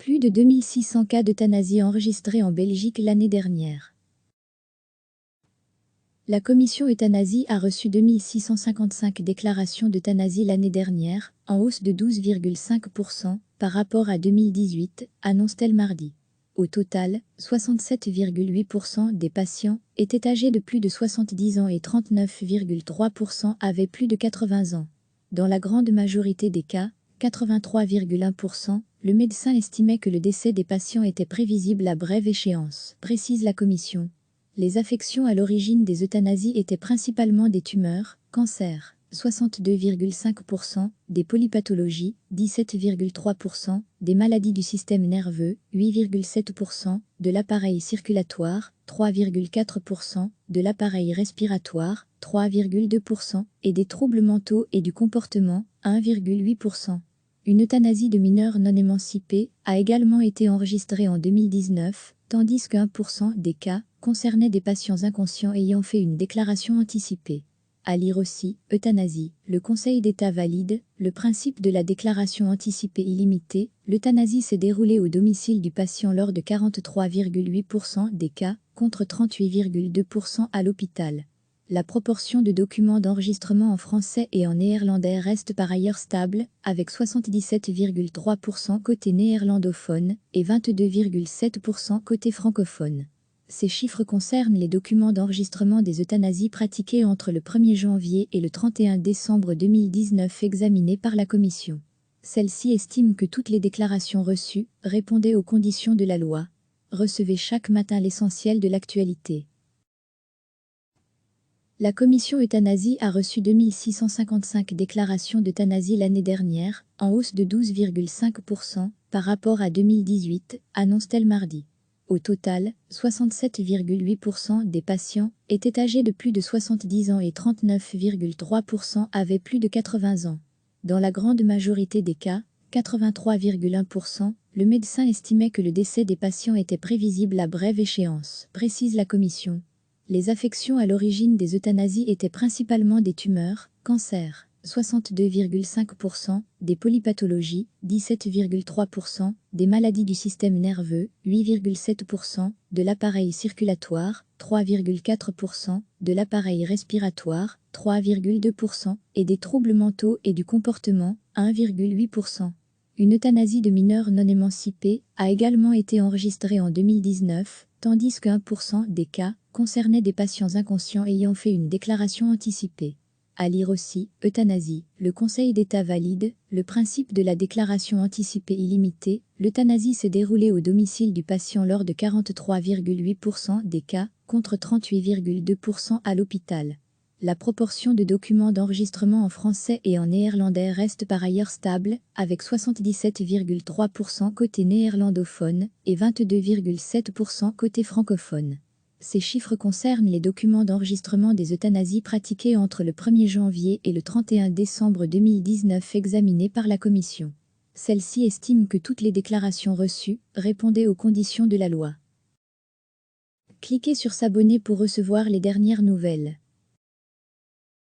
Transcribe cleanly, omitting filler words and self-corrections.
Plus de 2600 cas d'euthanasie enregistrés en Belgique l'année dernière. La commission euthanasie a reçu 2655 déclarations d'euthanasie l'année dernière, en hausse de 12,5% par rapport à 2018, annonce-t-elle mardi. Au total, 67,8% des patients étaient âgés de plus de 70 ans et 39,3% avaient plus de 80 ans. Dans la grande majorité des cas, 83,1%, le médecin estimait que le décès des patients était prévisible à brève échéance, précise la commission. Les affections à l'origine des euthanasies étaient principalement des tumeurs, cancers, 62,5%, des polypathologies, 17,3%, des maladies du système nerveux, 8,7%, de l'appareil circulatoire, 3,4%, de l'appareil respiratoire, 3,2%, et des troubles mentaux et du comportement, 1,8%. Une euthanasie de mineurs non émancipés a également été enregistrée en 2019, tandis que 1% des cas concernaient des patients inconscients ayant fait une déclaration anticipée. À lire aussi, euthanasie. Le Conseil d'État valide le principe de la déclaration anticipée illimitée. L'euthanasie s'est déroulée au domicile du patient lors de 43,8% des cas, contre 38,2% à l'hôpital. La proportion de documents d'enregistrement en français et en néerlandais reste par ailleurs stable, avec 77,3% côté néerlandophone et 22,7% côté francophone. Ces chiffres concernent les documents d'enregistrement des euthanasies pratiquées entre le 1er janvier et le 31 décembre 2019 examinés par la Commission. Celle-ci estime que toutes les déclarations reçues répondaient aux conditions de la loi. Recevez chaque matin l'essentiel de l'actualité. La commission euthanasie a reçu 2655 déclarations d'euthanasie l'année dernière, en hausse de 12,5% par rapport à 2018, annonce-t-elle mardi. Au total, 67,8% des patients étaient âgés de plus de 70 ans et 39,3% avaient plus de 80 ans. Dans la grande majorité des cas, 83,1%, le médecin estimait que le décès des patients était prévisible à brève échéance, précise la commission. Les affections à l'origine des euthanasies étaient principalement des tumeurs, cancers, 62,5%, des polypathologies, 17,3%, des maladies du système nerveux, 8,7%, de l'appareil circulatoire, 3,4%, de l'appareil respiratoire, 3,2%, et des troubles mentaux et du comportement, 1,8%. Une euthanasie de mineurs non émancipés a également été enregistrée en 2019, tandis que 1% des cas concernaient des patients inconscients ayant fait une déclaration anticipée. À lire aussi, euthanasie. Le Conseil d'État valide le principe de la déclaration anticipée illimitée. L'euthanasie s'est déroulée au domicile du patient lors de 43,8% des cas, contre 38,2% à l'hôpital. La proportion de documents d'enregistrement en français et en néerlandais reste par ailleurs stable, avec 77,3% côté néerlandophone et 22,7% côté francophone. Ces chiffres concernent les documents d'enregistrement des euthanasies pratiquées entre le 1er janvier et le 31 décembre 2019 examinés par la Commission. Celle-ci estime que toutes les déclarations reçues répondaient aux conditions de la loi. Cliquez sur s'abonner pour recevoir les dernières nouvelles.